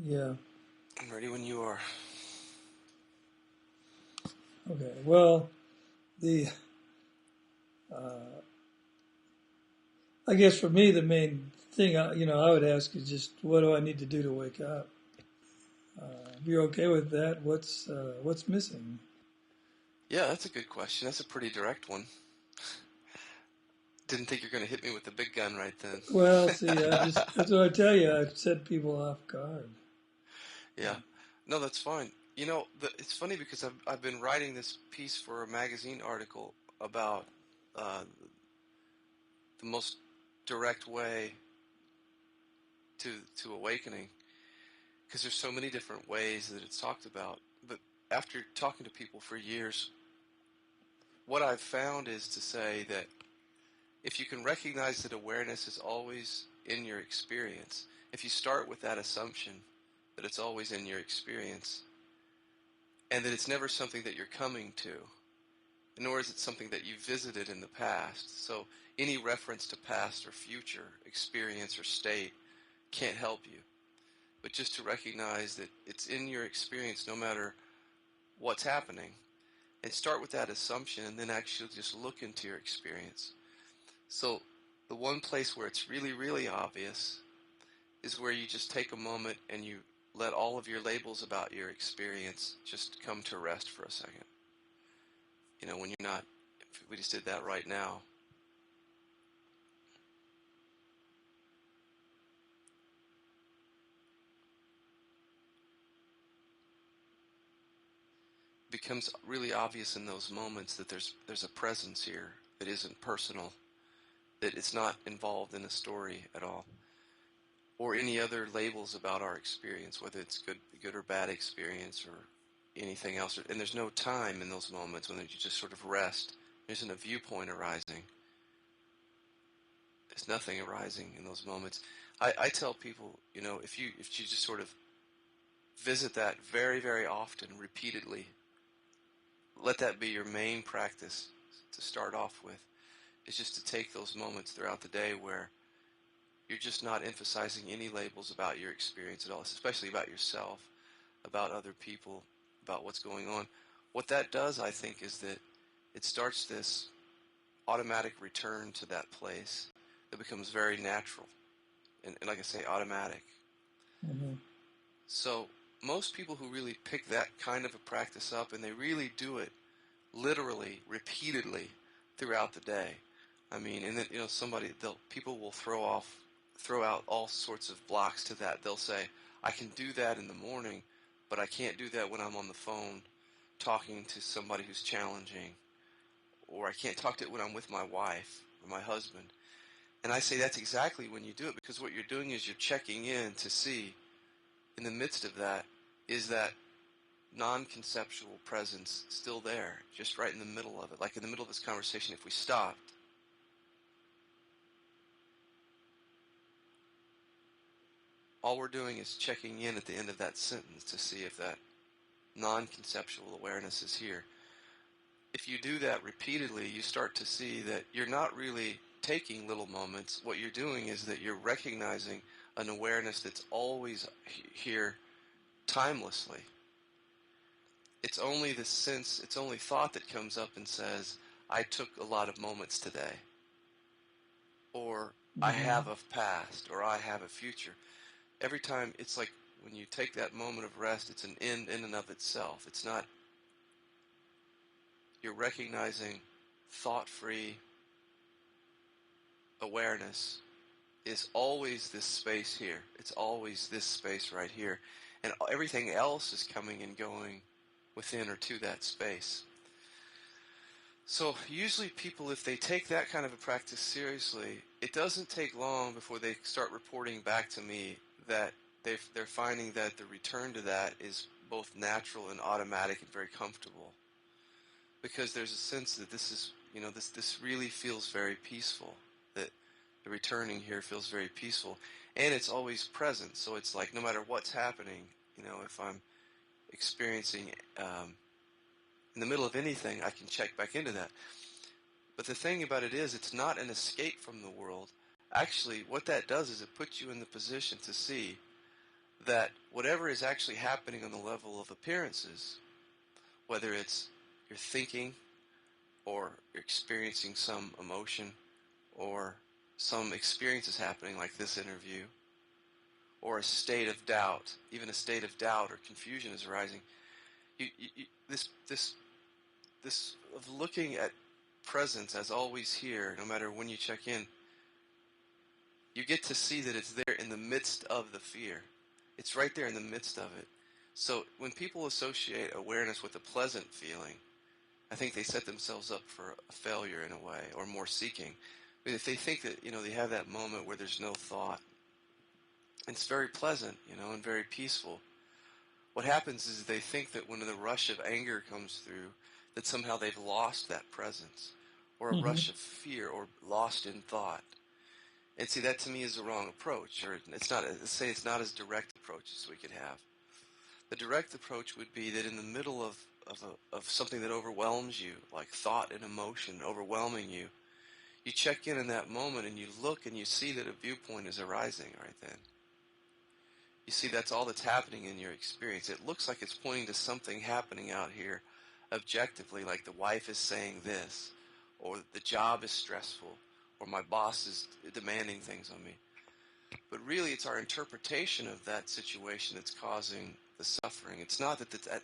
Yeah. I'm ready when you are. Okay. Well, the uh, I guess for me the main thing I would ask is just what do I need to do to wake up? If you're okay with that, what's missing? Yeah, that's a good question. That's a pretty direct one. Didn't think you're going to hit me with the big gun right then. Well, see, that's what I tell you. I've set people off guard. Yeah. No, that's fine. It's funny because I've been writing this piece for a magazine article about uh, the most direct way to awakening because there's so many different ways that it's talked about. But after talking to people for years, what I've found is to say that if you can recognize that awareness is always in your experience, if you start with that assumption that it's always in your experience, and that it's never something that you're coming to, nor is it something that you visited in the past. So any reference to past or future experience or state can't help you. But just to recognize that it's in your experience no matter what's happening, and start with that assumption and then actually just look into your experience. So the one place where it's really, really obvious is where you just take a moment and you let all of your labels about your experience just come to rest for a second. When you're not, if we just did that right now, it becomes really obvious in those moments that there's a presence here that isn't personal, that it's not involved in a story at all, or any other labels about our experience, whether it's good or bad experience or anything else. And there's no time in those moments when you just sort of rest. There isn't a viewpoint arising. There's nothing arising in those moments. I tell people, if you just sort of visit that very, very often, repeatedly, let that be your main practice to start off with, is just to take those moments throughout the day where you're just not emphasizing any labels about your experience at all, especially about yourself, about other people, about what's going on. What that does, I think, is that it starts this automatic return to that place that becomes very natural and like I say, automatic. Hmm. So most people who really pick that kind of a practice up and they really do it literally, repeatedly throughout the day. I mean, and then people will throw out all sorts of blocks to that. They'll say, I can do that in the morning, but I can't do that when I'm on the phone talking to somebody who's challenging, or I can't talk to it when I'm with my wife or my husband. And I say that's exactly when you do it, because what you're doing is you're checking in to see, in the midst of that, is that non-conceptual presence still there, just right in the middle of it. Like in the middle of this conversation, if we stopped, all we're doing is checking in at the end of that sentence to see if that non-conceptual awareness is here. If you do that repeatedly, you start to see that you're not really taking little moments. What you're doing is that you're recognizing an awareness that's always here timelessly. It's only the sense, it's only thought that comes up and says, I took a lot of moments today, or I Hmm. have a past, or I have a future. Every time, it's like when you take that moment of rest, it's an end in and of itself. It's not, you're recognizing thought-free awareness is always this space here. It's always this space right here. And everything else is coming and going within or to that space. So usually people, if they take that kind of a practice seriously, it doesn't take long before they start reporting back to me that they're finding that the return to that is both natural and automatic and very comfortable. Because there's a sense that this is, this really feels very peaceful. That the returning here feels very peaceful. And it's always present. So it's like no matter what's happening, if I'm experiencing in the middle of anything, I can check back into that. But the thing about it is, it's not an escape from the world. Actually, what that does is it puts you in the position to see that whatever is actually happening on the level of appearances, whether it's you're thinking or you're experiencing some emotion or some experience is happening like this interview, or a state of doubt, even a state of doubt or confusion is arising, this of looking at presence as always here, no matter when you check in, you get to see that it's there in the midst of the fear. It's right there in the midst of it. So when people associate awareness with a pleasant feeling, I think they set themselves up for a failure in a way, or more seeking. I mean, if they think that, they have that moment where there's no thought, it's very pleasant, and very peaceful. What happens is they think that when the rush of anger comes through, that somehow they've lost that presence, or a Mm-hmm. rush of fear, or lost in thought. And see, that to me is the wrong approach, or it's not. Let's say it's not as direct approach as we could have. The direct approach would be that in the middle of something that overwhelms you, like thought and emotion overwhelming you, you check in that moment and you look and you see that a viewpoint is arising right then. You see, that's all that's happening in your experience. It looks like it's pointing to something happening out here objectively, like the wife is saying this, or the job is stressful, or my boss is demanding things on me. But really, it's our interpretation of that situation that's causing the suffering. It's not that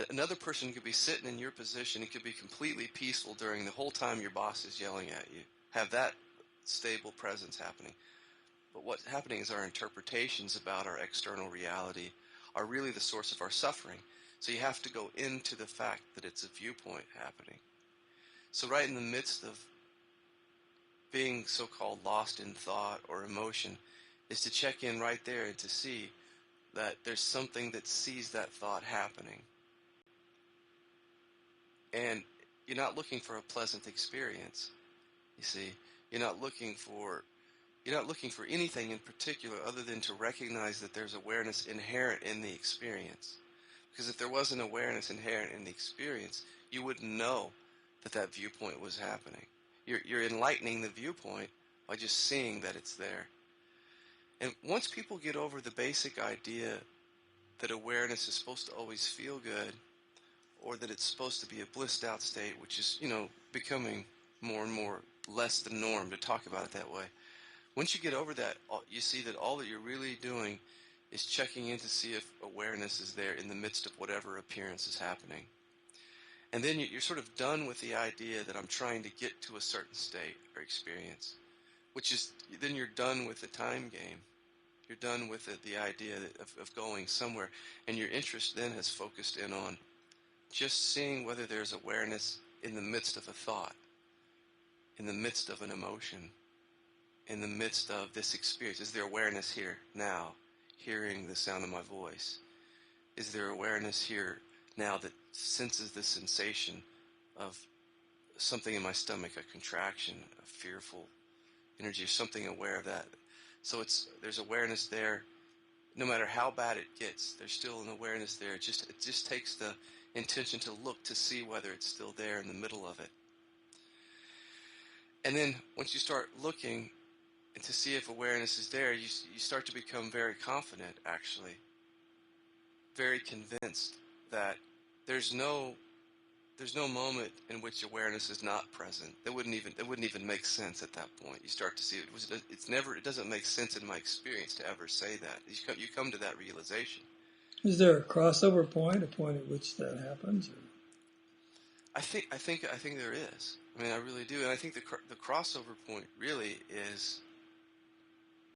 another person could be sitting in your position. It could be completely peaceful during the whole time your boss is yelling at you. Have that stable presence happening. But what's happening is our interpretations about our external reality are really the source of our suffering. So you have to go into the fact that it's a viewpoint happening. So right in the midst of being so-called lost in thought or emotion is to check in right there and to see that there's something that sees that thought happening. And you're not looking for a pleasant experience. You see, you're not looking for anything in particular other than to recognize that there's awareness inherent in the experience. Because if there wasn't awareness inherent in the experience, you wouldn't know that viewpoint was happening. You're enlightening the viewpoint by just seeing that it's there. And once people get over the basic idea that awareness is supposed to always feel good, or that it's supposed to be a blissed out state, which is, becoming more and more less the norm to talk about it that way. Once you get over that, you see that all that you're really doing is checking in to see if awareness is there in the midst of whatever appearance is happening. And then you're sort of done with the idea that I'm trying to get to a certain state or experience, which is, then you're done with the time game. You're done with the idea of going somewhere. And your interest then has focused in on just seeing whether there's awareness in the midst of a thought, in the midst of an emotion, in the midst of this experience. Is there awareness here now, hearing the sound of my voice? Is there awareness here now that senses the sensation of something in my stomach, a contraction, a fearful energy, something aware of that? So there's awareness there. No matter how bad it gets, there's still an awareness there. It just takes the intention to look to see whether it's still there in the middle of it. And then once you start looking and to see if awareness is there, you start to become very confident, actually, very convinced that there's no moment in which awareness is not present. It wouldn't even make sense at that point. You start to see it doesn't make sense in my experience to ever say that. You come to that realization. Is there a crossover point, a point at which that happens? Or? I think there is. I mean, I really do, and I think the crossover point really is